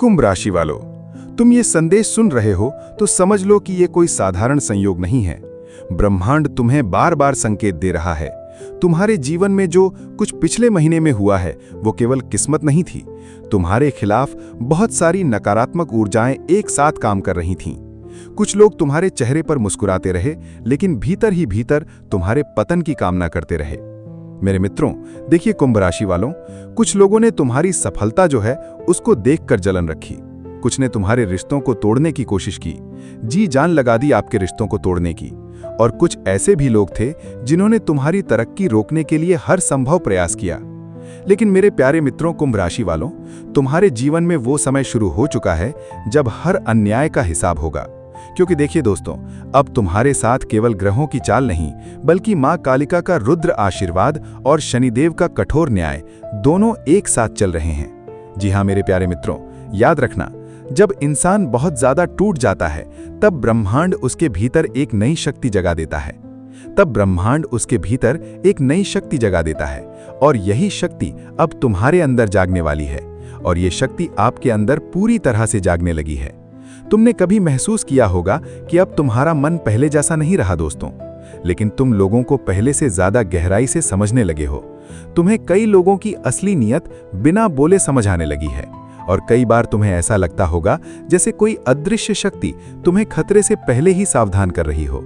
कुंभ राशि वालों, तुम ये संदेश सुन रहे हो तो समझ लो कि ये कोई साधारण संयोग नहीं है। ब्रह्मांड तुम्हें बार बार संकेत दे रहा है। तुम्हारे जीवन में जो कुछ पिछले महीने में हुआ है वो केवल किस्मत नहीं थी। तुम्हारे खिलाफ बहुत सारी नकारात्मक ऊर्जाएं एक साथ काम कर रही थीं। कुछ लोग तुम्हारे चेहरे पर मुस्कुराते रहे, लेकिन भीतर ही भीतर तुम्हारे पतन की कामना करते रहे। मेरे मित्रों, देखिए कुंभ राशि वालों, कुछ लोगों ने तुम्हारी सफलता जो है उसको देखकर जलन रखी। कुछ ने तुम्हारे रिश्तों को तोड़ने की कोशिश की, जी जान लगा दी आपके रिश्तों को तोड़ने की। और कुछ ऐसे भी लोग थे जिन्होंने तुम्हारी तरक्की रोकने के लिए हर संभव प्रयास किया। लेकिन मेरे प्यारे मित्रों कुंभ राशि वालों, तुम्हारे जीवन में वो समय शुरू हो चुका है जब हर अन्याय का हिसाब होगा। क्योंकि देखिए दोस्तों, अब तुम्हारे साथ केवल ग्रहों की चाल नहीं, बल्कि मां कालिका का रुद्र आशीर्वाद और शनिदेव का कठोर न्याय दोनों एक साथ चल रहे हैं। जी हाँ मेरे प्यारे मित्रों, याद रखना, जब इंसान बहुत ज्यादा टूट जाता है तब ब्रह्मांड उसके भीतर एक नई शक्ति जगा देता है। और यही शक्ति अब तुम्हारे अंदर जागने वाली है। और ये शक्ति आपके अंदर पूरी तरह से जागने लगी है। तुमने कभी महसूस किया होगा कि अब तुम्हारा मन पहले जैसा नहीं रहा दोस्तों, लेकिन तुम लोगों को पहले से ज्यादा गहराई से समझने लगे हो। तुम्हें कई लोगों की असली नीयत बिना बोले समझ आने लगी है। और कई बार तुम्हें ऐसा लगता होगा जैसे कोई अदृश्य शक्ति तुम्हें खतरे से पहले ही सावधान कर रही हो।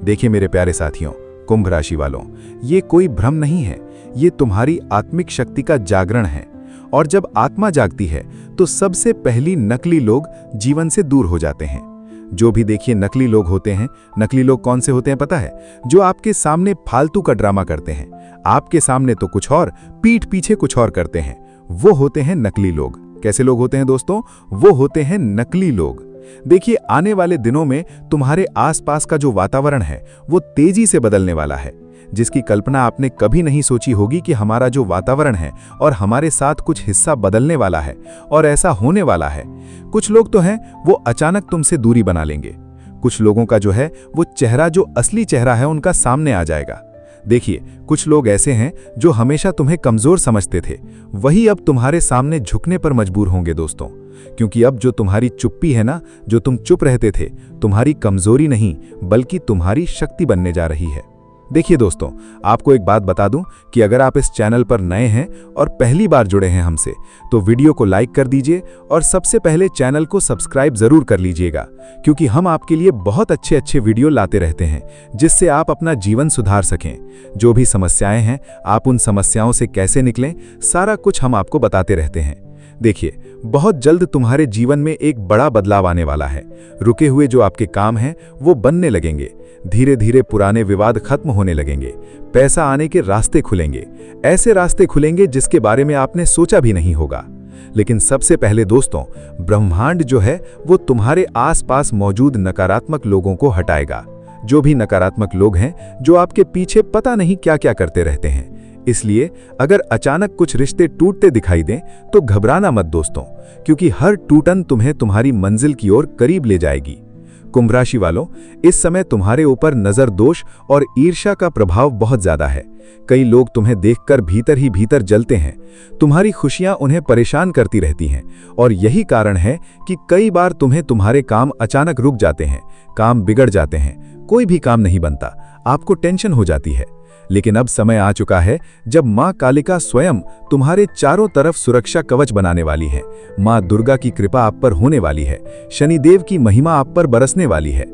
देखिए मेरे प्यारे साथियों कुंभ राशि वालों, ये कोई भ्रम नहीं है, ये तुम्हारी आत्मिक शक्ति का जागरण है। और जब आत्मा जागती है तो सबसे पहली नकली लोग जीवन से दूर हो जाते हैं। जो भी देखिए नकली लोग होते हैं, नकली लोग कौन से होते हैं पता है? जो आपके सामने फालतू का ड्रामा करते हैं, आपके सामने तो कुछ और, पीठ पीछे कुछ और करते हैं, वो होते हैं नकली लोग। कैसे लोग होते हैं दोस्तों? वो होते हैं नकली लोग। देखिए आने वाले दिनों में तुम्हारे आसपास का जो वातावरण है वो तेजी से बदलने वाला है, जिसकी कल्पना आपने कभी नहीं सोची होगी कि हमारा जो वातावरण है और हमारे साथ कुछ हिस्सा बदलने वाला है। और ऐसा होने वाला है। कुछ लोग तो हैं वो अचानक तुमसे दूरी बना लेंगे। कुछ लोगों का जो है वो चेहरा, जो असली चेहरा है उनका सामने आ जाएगा। देखिए कुछ लोग ऐसे हैं जो हमेशा तुम्हें कमजोर समझते थे, वही अब तुम्हारे सामने झुकने पर मजबूर होंगे दोस्तों। क्योंकि अब जो तुम्हारी चुप्पी है ना, जो तुम चुप रहते थे, तुम्हारी कमजोरी नहीं बल्कि तुम्हारी शक्ति बनने जा रही है। देखिए दोस्तों, आपको एक बात बता दूं कि अगर आप इस चैनल पर नए हैं और पहली बार जुड़े हैं हमसे, तो वीडियो को लाइक कर दीजिए और सबसे पहले चैनल को सब्सक्राइब जरूर कर लीजिएगा। क्योंकि हम आपके लिए बहुत अच्छे वीडियो लाते रहते हैं जिससे आप अपना जीवन सुधार सकें। जो भी समस्याएं हैं, आप उन समस्याओं से कैसे निकलें, सारा कुछ हम आपको बताते रहते हैं। देखिए बहुत जल्द तुम्हारे जीवन में एक बड़ा बदलाव आने वाला है। रुके हुए जो आपके काम हैं वो बनने लगेंगे। धीरे धीरे पुराने विवाद खत्म होने लगेंगे। पैसा आने के रास्ते खुलेंगे, ऐसे रास्ते खुलेंगे जिसके बारे में आपने सोचा भी नहीं होगा। लेकिन सबसे पहले दोस्तों, ब्रह्मांड जो है वो तुम्हारे आसपास मौजूद नकारात्मक लोगों को हटाएगा। जो भी नकारात्मक लोग हैं जो आपके पीछे पता नहीं क्या क्या करते रहते हैं। इसलिए अगर अचानक कुछ रिश्ते टूटते दिखाई दें तो घबराना मत दोस्तों, क्योंकि हर टूटन तुम्हें तुम्हारी मंजिल की ओर करीब ले जाएगी। कुंभ राशि वालों, इस समय तुम्हारे ऊपर नजर दोष और ईर्ष्या का प्रभाव बहुत ज्यादा है। कई लोग तुम्हें देखकर भीतर ही भीतर जलते हैं। तुम्हारी खुशियां उन्हें परेशान करती रहती हैं। और यही कारण है कि कई बार तुम्हें तुम्हारे काम अचानक रुक जाते हैं, काम बिगड़ जाते हैं, कोई भी काम नहीं बनता, आपको टेंशन हो जाती है। लेकिन अब समय आ चुका है जब मां कालिका स्वयं तुम्हारे चारों तरफ सुरक्षा कवच बनाने वाली है। मां दुर्गा की कृपा आप पर होने वाली है। शनिदेव की महिमा आप पर बरसने वाली है।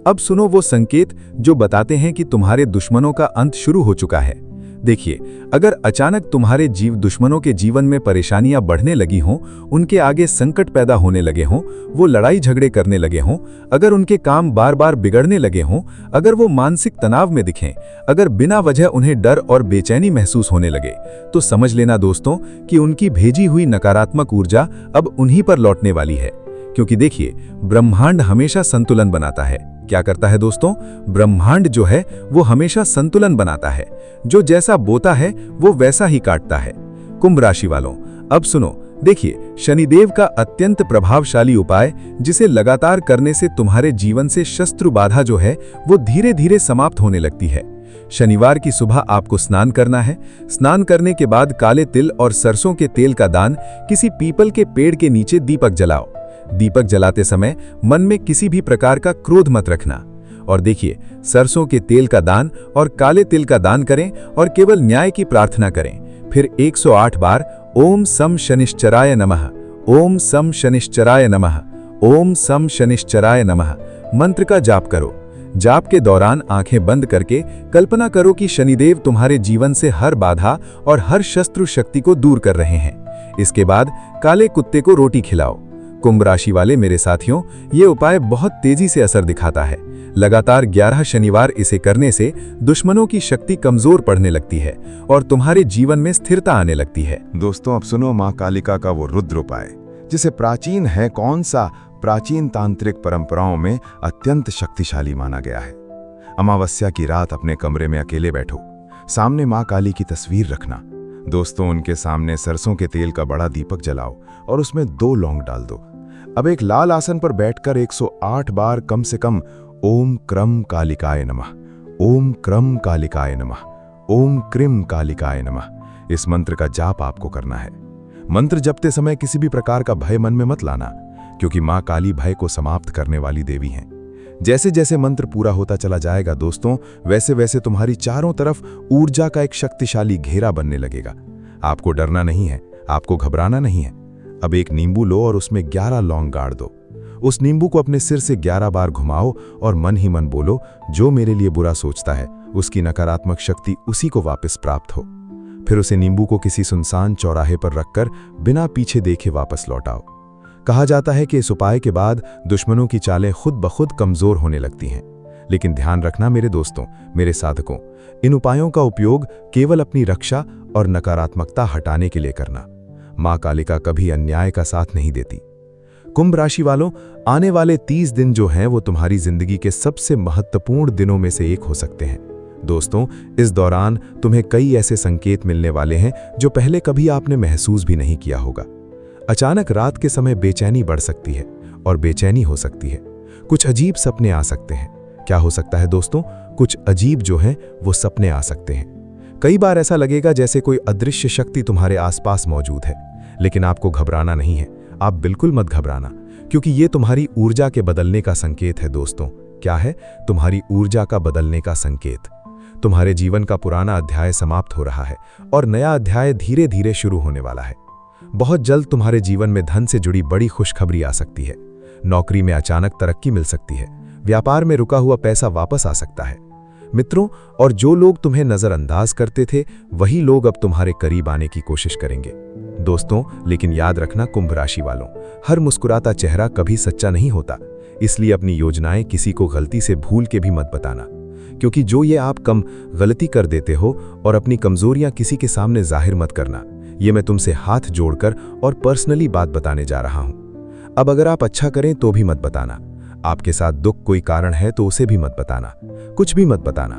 अब सुनो वो संकेत जो बताते हैं कि तुम्हारे दुश्मनों का अंत शुरू हो चुका है। देखिए, अगर अचानक तुम्हारे दुश्मनों के जीवन में परेशानियां बढ़ने लगी हों, उनके आगे संकट पैदा होने लगे हों, वो लड़ाई झगड़े करने लगे हों, अगर उनके काम बार बार बिगड़ने लगे हों, अगर वो मानसिक तनाव में दिखें, अगर बिना वजह उन्हें डर और बेचैनी महसूस होने लगे, तो समझ लेना दोस्तों कि उनकी भेजी हुई नकारात्मक ऊर्जा अब उन्हीं पर लौटने वाली है। क्योंकि देखिए, ब्रह्मांड हमेशा संतुलन बनाता है। क्या करता है दोस्तों? ब्रह्मांड जो है वो हमेशा संतुलन बनाता है। जो जैसा बोता है वो वैसा ही काटता है। कुंभ राशि वालों, अब सुनो, देखिए शनिदेव का अत्यंत प्रभावशाली उपाय, जिसे लगातार करने से तुम्हारे जीवन से शत्रु बाधा जो है वो धीरे धीरे समाप्त होने लगती है। शनिवार की सुबह आपको स्नान करना है। स्नान करने के बाद काले तिल और सरसों के तेल का दान किसी पीपल के पेड़ के नीचे दीपक जलाओ। दीपक जलाते समय मन में किसी भी प्रकार का क्रोध मत रखना। और देखिए, सरसों के तेल का दान और काले तिल का दान करें और केवल न्याय की प्रार्थना करें। फिर 108 बार ओम सम शनिश्चराय नमः, ओम सम शनिश्चराय नमः, ओम सम शनिश्चराय नमः मंत्र का जाप करो। जाप के दौरान आंखें बंद करके कल्पना करो कि शनिदेव तुम्हारे जीवन से हर बाधा और हर शत्रु शक्ति को दूर कर रहे हैं। इसके बाद काले कुत्ते को रोटी खिलाओ। कुंभ राशि वाले मेरे साथियों, ये उपाय बहुत तेजी से असर दिखाता है। लगातार 11 शनिवार इसे करने से दुश्मनों की शक्ति कमजोर पड़ने लगती है और तुम्हारे जीवन में स्थिरता आने लगती है। दोस्तों, अब सुनो मां कालिका का वो रुद्र उपाय जिसे प्राचीन है कौन सा प्राचीन तांत्रिक परंपराओं में अत्यंत शक्तिशाली माना गया है। अमावस्या की रात अपने कमरे में अकेले बैठो, सामने मां काली की तस्वीर रखना। दोस्तों, उनके सामने सरसों के तेल का बड़ा दीपक जलाओ और उसमें 2 लौंग डाल दो। अब एक लाल आसन पर बैठकर 108 बार कम से कम ओम क्रम कालिकाय नमः, ओम क्रम कालिकाय नमः, ओम क्रीम कालिकाय नमः इस मंत्र का जाप आपको करना है। मंत्र जपते समय किसी भी प्रकार का भय मन में मत लाना, क्योंकि मां काली भय को समाप्त करने वाली देवी हैं। जैसे जैसे मंत्र पूरा होता चला जाएगा दोस्तों, वैसे वैसे तुम्हारी चारों तरफ ऊर्जा का एक शक्तिशाली घेरा बनने लगेगा। आपको डरना नहीं है, आपको घबराना नहीं है। अब एक नींबू लो और उसमें 11 लौंग गाड़ दो। उस नींबू को अपने सिर से 11 बार घुमाओ और मन ही मन बोलो, जो मेरे लिए बुरा सोचता है उसकी नकारात्मक शक्ति उसी को वापस प्राप्त हो। फिर उसे नींबू को किसी सुनसान चौराहे पर रखकर बिना पीछे देखे वापस लौटाओ। कहा जाता है कि इस उपाय के बाद दुश्मनों की चालें खुद ब खुद कमजोर होने लगती हैं। लेकिन ध्यान रखना मेरे दोस्तों, मेरे साधकों, इन उपायों का उपयोग केवल अपनी रक्षा और नकारात्मकता हटाने के लिए करना। मां कालिका कभी अन्याय का साथ नहीं देती। कुंभ राशि वालों, आने वाले 30 दिन जो हैं वो तुम्हारी जिंदगी के सबसे महत्वपूर्ण दिनों में से एक हो सकते हैं। दोस्तों, इस दौरान तुम्हें कई ऐसे संकेत मिलने वाले हैं जो पहले कभी आपने महसूस भी नहीं किया होगा। अचानक रात के समय बेचैनी बढ़ सकती है और बेचैनी हो सकती है। कुछ अजीब सपने आ सकते हैं। क्या हो सकता है दोस्तों? कुछ अजीब जो हैं वो सपने आ सकते हैं। कई बार ऐसा लगेगा जैसे कोई अदृश्य शक्ति तुम्हारे आसपास मौजूद है। लेकिन आपको घबराना नहीं है, आप बिल्कुल मत घबराना, क्योंकि ये तुम्हारी ऊर्जा के बदलने का संकेत है। दोस्तों, क्या है? तुम्हारी ऊर्जा का बदलने का संकेत। तुम्हारे जीवन का पुराना अध्याय समाप्त हो रहा है और नया अध्याय धीरे धीरे शुरू होने वाला है। बहुत जल्द तुम्हारे जीवन में धन से जुड़ी बड़ी खुशखबरी आ सकती है। नौकरी में अचानक तरक्की मिल सकती है। व्यापार में रुका हुआ पैसा वापस आ सकता है। मित्रों, और जो लोग तुम्हें नजरअंदाज करते थे वही लोग अब तुम्हारे करीब आने की कोशिश करेंगे। दोस्तों, लेकिन याद रखना कुंभ राशि वालों, हर मुस्कुराता चेहरा कभी सच्चा नहीं होता। इसलिए अपनी योजनाएं किसी को गलती से भूल के भी मत बताना, क्योंकि जो ये आप कम गलती कर देते हो। और अपनी कमजोरियां किसी के सामने जाहिर मत करना। ये मैं तुमसे हाथ जोड़कर और पर्सनली बात बताने जा रहा हूं। अब अगर आप अच्छा करें तो भी मत बताना। आपके साथ दुख कोई कारण है तो उसे भी मत बताना। कुछ भी मत बताना,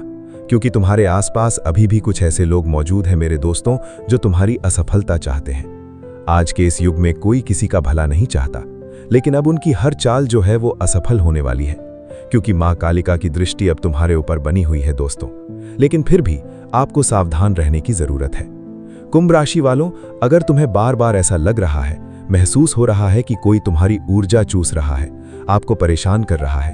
क्योंकि तुम्हारे आसपास अभी भी कुछ ऐसे लोग मौजूद हैं मेरे दोस्तों, जो तुम्हारी असफलता चाहते हैं। आज के इस युग में कोई किसी का भला नहीं चाहता, लेकिन अब उनकी हर चाल जो है वो असफल होने वाली है, क्योंकि मां कालिका की दृष्टि अब तुम्हारे ऊपर बनी हुई है दोस्तों। लेकिन फिर भी आपको सावधान रहने की जरूरत है। कुंभ राशि वालों, अगर तुम्हें बार बार ऐसा लग रहा है, महसूस हो रहा है कि कोई तुम्हारी ऊर्जा चूस रहा है, आपको परेशान कर रहा है,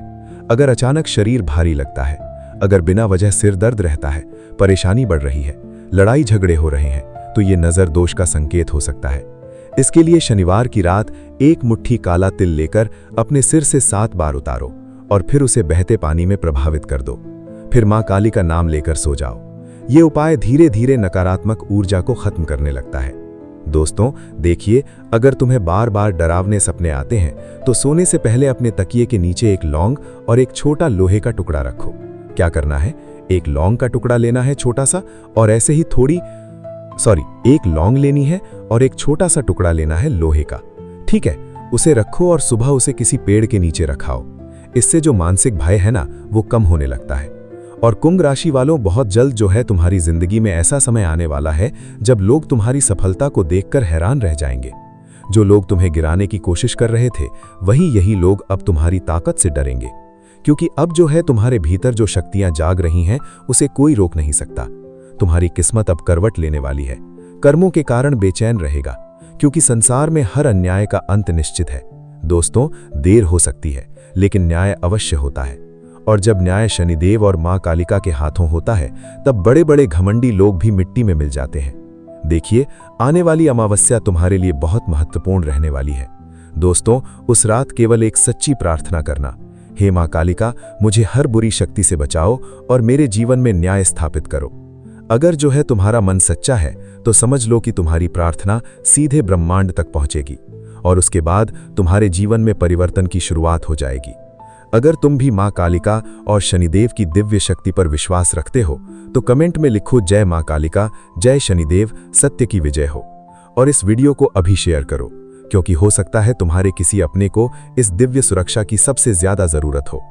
अगर अचानक शरीर भारी लगता है, अगर बिना वजह सिर दर्द रहता है, परेशानी बढ़ रही है, लड़ाई झगड़े हो रहे हैं, तो ये नजर दोष का संकेत हो सकता है। इसके लिए शनिवार की रात एक मुट्ठी काला तिल लेकर अपने सिर से 7 बार उतारो और फिर उसे बहते पानी में प्रभावित कर दो। फिर मां काली का नाम लेकर सो जाओ। ये उपाय धीरे धीरे नकारात्मक ऊर्जा को खत्म करने लगता है। दोस्तों, देखिए, अगर तुम्हें बार बार डरावने सपने आते हैं तो सोने से पहले अपने तकिए के नीचे एक लौंग और एक छोटा लोहे का टुकड़ा रखो। क्या करना है? एक लौंग का टुकड़ा लेना है छोटा सा, और ऐसे ही एक लौंग लेनी है और एक छोटा सा टुकड़ा लेना है लोहे का। ठीक है, उसे रखो और सुबह उसे किसी पेड़ के नीचे रखाओ। इससे जो मानसिक भय है ना, वो कम होने लगता है। और कुंभ राशि वालों, बहुत जल्द जो है तुम्हारी जिंदगी में ऐसा समय आने वाला है जब लोग तुम्हारी सफलता को देखकर हैरान रह जाएंगे। जो लोग तुम्हें गिराने की कोशिश कर रहे थे, यही लोग अब तुम्हारी ताकत से डरेंगे, क्योंकि अब जो है तुम्हारे भीतर जो शक्तियां जाग रही हैं उसे कोई रोक नहीं सकता। तुम्हारी किस्मत अब करवट लेने वाली है। कर्मों के कारण बेचैन रहेगा, क्योंकि संसार में हर अन्याय का अंत निश्चित है। दोस्तों, देर हो सकती है लेकिन न्याय अवश्य होता है। और जब न्याय शनिदेव और मां कालिका के हाथों होता है तब बड़े बड़े घमंडी लोग भी मिट्टी में मिल जाते हैं। देखिए, आने वाली अमावस्या तुम्हारे लिए बहुत महत्वपूर्ण रहने वाली है। दोस्तों, उस रात केवल एक सच्ची प्रार्थना करना, हे मां कालिका, मुझे हर बुरी शक्ति से बचाओ और मेरे जीवन में न्याय स्थापित करो। अगर जो है तुम्हारा मन सच्चा है तो समझ लो कि तुम्हारी प्रार्थना सीधे ब्रह्मांड तक पहुंचेगी और उसके बाद तुम्हारे जीवन में परिवर्तन की शुरुआत हो जाएगी। अगर तुम भी मां कालिका और शनिदेव की दिव्य शक्ति पर विश्वास रखते हो तो कमेंट में लिखो जय मां कालिका, जय शनिदेव, सत्य की विजय हो। और इस वीडियो को अभी शेयर करो, क्योंकि हो सकता है तुम्हारे किसी अपने को इस दिव्य सुरक्षा की सबसे ज्यादा जरूरत हो।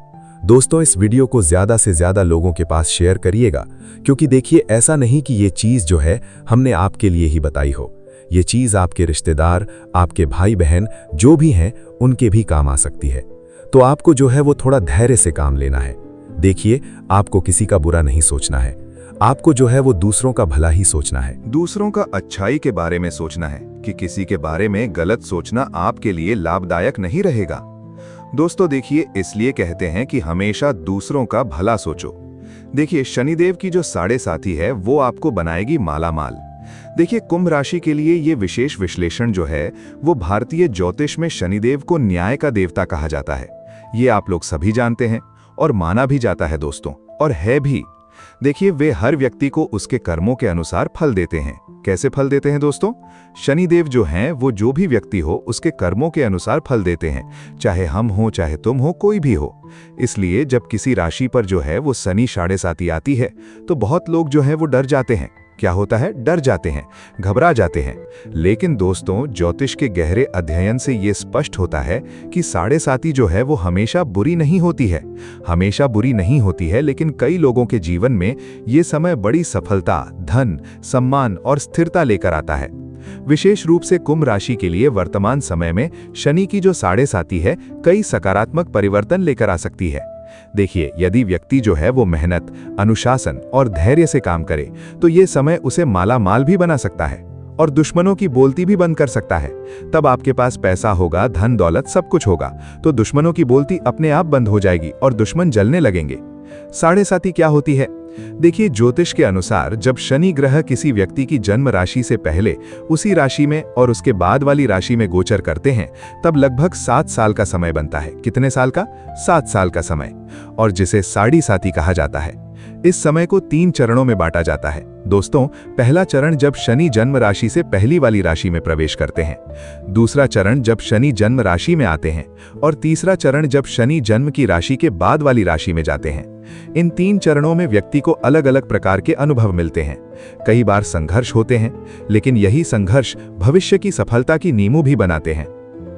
दोस्तों, इस वीडियो को ज्यादा से ज्यादा लोगों के पास शेयर करिएगा, क्योंकि देखिए, ऐसा नहीं कि ये चीज जो है हमने आपके लिए ही बताई हो। ये चीज आपके रिश्तेदार, आपके भाई बहन जो भी हैं उनके भी काम आ सकती है। तो आपको जो है वो थोड़ा धैर्य से काम लेना है। देखिए, आपको किसी का बुरा नहीं सोचना है, आपको जो है वो दूसरों का भला ही सोचना है। दूसरों का अच्छाई के बारे में सोचना है कि किसी के बारे में गलत सोचना आपके लिए लाभदायक नहीं रहेगा। दोस्तों देखिए, इसलिए कहते हैं कि हमेशा दूसरों का भला सोचो। देखिए, शनिदेव की जो साढ़े साथी है वो आपको बनाएगी मालामाल। देखिए, कुंभ राशि के लिए ये विशेष विश्लेषण जो है वो भारतीय ज्योतिष में शनिदेव को न्याय का देवता कहा जाता है। ये आप लोग सभी जानते हैं और माना भी जाता है दोस्तों, और है भी। देखिए, वे हर व्यक्ति को उसके कर्मों के अनुसार फल देते हैं। कैसे फल देते हैं दोस्तों? शनिदेव जो हैं वो जो भी व्यक्ति हो उसके कर्मों के अनुसार फल देते हैं, चाहे हम हो, चाहे तुम हो, कोई भी हो। इसलिए जब किसी राशि पर जो है वो शनि साढ़े साती आती है तो बहुत लोग जो है वो डर जाते हैं। क्या होता है? डर जाते हैं, घबरा जाते हैं। लेकिन दोस्तों, ज्योतिष के गहरे अध्ययन से ये स्पष्ट होता है कि साढ़े साती जो है वो हमेशा बुरी नहीं होती है। हमेशा बुरी नहीं होती है, लेकिन कई लोगों के जीवन में ये समय बड़ी सफलता, धन, सम्मान और स्थिरता लेकर आता है। विशेष रूप से कुंभ राशि के लिए वर्तमान समय में शनि की जो साढ़े साती है कई सकारात्मक परिवर्तन लेकर आ सकती है। देखिए, यदि व्यक्ति जो है वो मेहनत, अनुशासन और धैर्य से काम करे तो ये समय उसे माला माल भी बना सकता है और दुश्मनों की बोलती भी बंद कर सकता है। तब आपके पास पैसा होगा, धन दौलत सब कुछ होगा, तो दुश्मनों की बोलती अपने आप बंद हो जाएगी और दुश्मन जलने लगेंगे। साढ़े साती क्या होती है? देखिए, ज्योतिष के अनुसार जब शनि ग्रह किसी व्यक्ति की जन्म राशि से पहले उसी राशि में और उसके बाद वाली राशि में गोचर करते हैं तब लगभग 7 साल का समय बनता है। कितने साल का? 7 साल का समय, और जिसे साढ़े साती कहा जाता है। इस समय को 3 चरणों में बांटा जाता है। दोस्तों, पहला चरण जब शनि जन्म राशि से पहली वाली राशि में प्रवेश करते हैं, दूसरा चरण जब शनि जन्म राशि में आते हैं, और तीसरा चरण जब शनि जन्म की राशि के बाद वाली राशि में जाते हैं। इन 3 चरणों में व्यक्ति को अलग अलग प्रकार के अनुभव मिलते हैं। कई बार संघर्ष होते हैं, लेकिन यही संघर्ष भविष्य की सफलता की नींव भी बनाते हैं।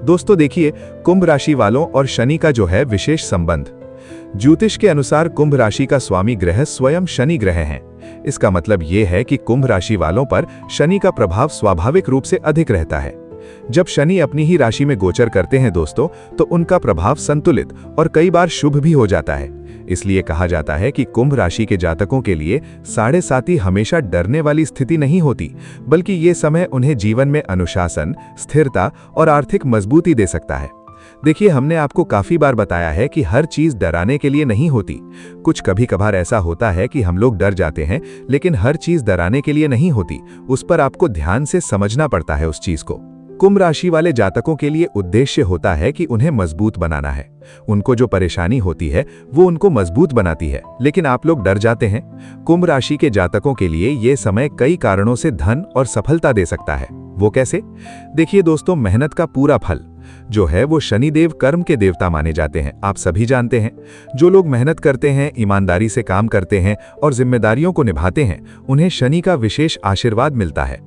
दोस्तों देखिए, कुंभ राशि वालों और शनि का जो है विशेष संबंध। ज्योतिष के अनुसार कुंभ राशि का स्वामी ग्रह स्वयं शनि ग्रह है। इसका मतलब ये है कि कुंभ राशि वालों पर शनि का प्रभाव स्वाभाविक रूप से अधिक रहता है। जब शनि अपनी ही राशि में गोचर करते हैं दोस्तों, तो उनका प्रभाव संतुलित और कई बार शुभ भी हो जाता है। इसलिए कहा जाता है कि कुंभ राशि के जातकों के लिए साढ़े साती हमेशा डरने वाली स्थिति नहीं होती, बल्कि ये समय उन्हें जीवन में अनुशासन, स्थिरता और आर्थिक मजबूती दे सकता है। देखिए, हमने आपको काफी बार बताया है कि हर चीज डराने के लिए नहीं होती। कुछ कभी कभार ऐसा होता है कि हम लोग डर जाते हैं, लेकिन हर चीज डराने के लिए नहीं होती। उस पर आपको ध्यान से समझना पड़ता है उस चीज को। कुंभ राशि वाले जातकों के लिए उद्देश्य होता है कि उन्हें मजबूत बनाना है। उनको जो परेशानी होती है वो उनको मजबूत बनाती है, लेकिन आप लोग डर जाते हैं। कुंभ राशि के जातकों के लिए ये समय कई कारणों से धन और सफलता दे सकता है। वो कैसे? देखिए दोस्तों, मेहनत का पूरा फल जो है वो शनिदेव कर्म के देवता माने जाते हैं। आप सभी जानते हैं, जो लोग मेहनत करते हैं, ईमानदारी से काम करते हैं और जिम्मेदारियों को निभाते हैं, उन्हें शनि का विशेष आशीर्वाद मिलता है।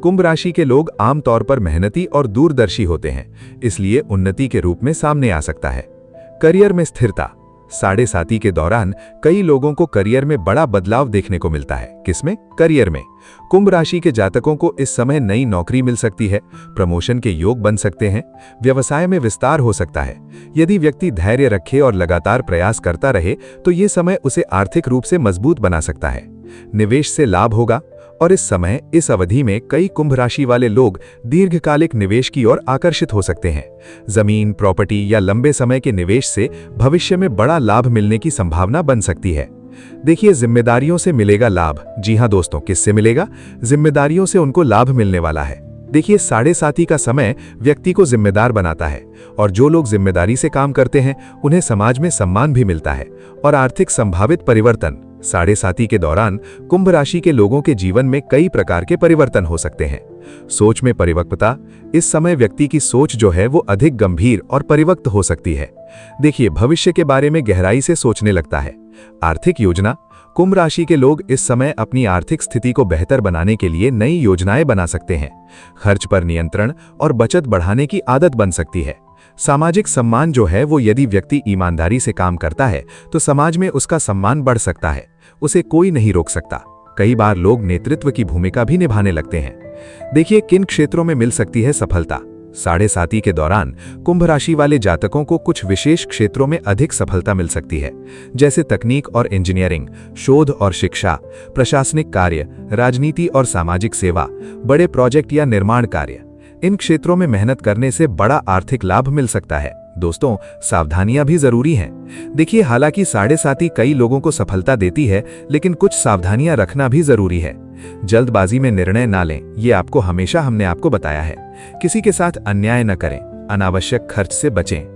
कुंभ राशि के लोग आमतौर पर मेहनती और दूरदर्शी होते हैं, इसलिए उन्नति के रूप में सामने आ सकता है। करियर में स्थिरता। साढ़े साती के दौरान कई लोगों को करियर में बड़ा बदलाव देखने को मिलता है। किसमें? करियर में। कुंभ राशि के जातकों को इस समय नई नौकरी मिल सकती है, प्रमोशन के योग बन सकते हैं, व्यवसाय में विस्तार हो सकता है। यदि व्यक्ति धैर्य रखे और लगातार प्रयास करता रहे तो ये समय उसे आर्थिक रूप से मजबूत बना सकता है। निवेश से लाभ होगा और इस अवधि में कई कुंभ राशि वाले लोग दीर्घकालिक निवेश की ओर आकर्षित हो सकते हैं। जमीन, प्रॉपर्टी या लंबे समय के निवेश से भविष्य में बड़ा लाभ मिलने की संभावना बन सकती है। देखिए, जिम्मेदारियों से मिलेगा लाभ। जी हां दोस्तों, किससे मिलेगा? जिम्मेदारियों से उनको लाभ मिलने वाला है। देखिए, साढ़े साती का समय व्यक्ति को जिम्मेदार बनाता है और जो लोग जिम्मेदारी से काम करते हैं उन्हें समाज में सम्मान भी मिलता है और आर्थिक संभावित परिवर्तन। साढ़े साती के दौरान कुंभ राशि के लोगों के जीवन में कई प्रकार के परिवर्तन हो सकते हैं। सोच में परिपक्वता। इस समय व्यक्ति की सोच जो है वो अधिक गंभीर और परिपक्व हो सकती है। देखिए, भविष्य के बारे में गहराई से सोचने लगता है। आर्थिक योजना। कुंभ राशि के लोग इस समय अपनी आर्थिक स्थिति को बेहतर बनाने के लिए नई योजनाएं बना सकते हैं। खर्च पर नियंत्रण और बचत बढ़ाने की आदत बन सकती है। सामाजिक सम्मान जो है वो, यदि व्यक्ति ईमानदारी से काम करता है तो समाज में उसका सम्मान बढ़ सकता है, उसे कोई नहीं रोक सकता। कई बार लोग नेतृत्व की भूमिका भी निभाने लगते हैं। देखिए, किन क्षेत्रों में मिल सकती है सफलता। साढ़े साती के दौरान कुंभ राशि वाले जातकों को कुछ विशेष क्षेत्रों में अधिक सफलता मिल सकती है, जैसे तकनीक और इंजीनियरिंग, शोध और शिक्षा, प्रशासनिक कार्य, राजनीति और सामाजिक सेवा, बड़े प्रोजेक्ट या निर्माण कार्य। इन क्षेत्रों में मेहनत करने से बड़ा आर्थिक लाभ मिल सकता है। दोस्तों, सावधानियां भी जरूरी हैं। देखिए, हालांकि साढ़े साती कई लोगों को सफलता देती है, लेकिन कुछ सावधानियां रखना भी जरूरी है। जल्दबाजी में निर्णय ना लें, ये हमने आपको बताया है। किसी के साथ अन्याय न करें, अनावश्यक खर्च से बचें।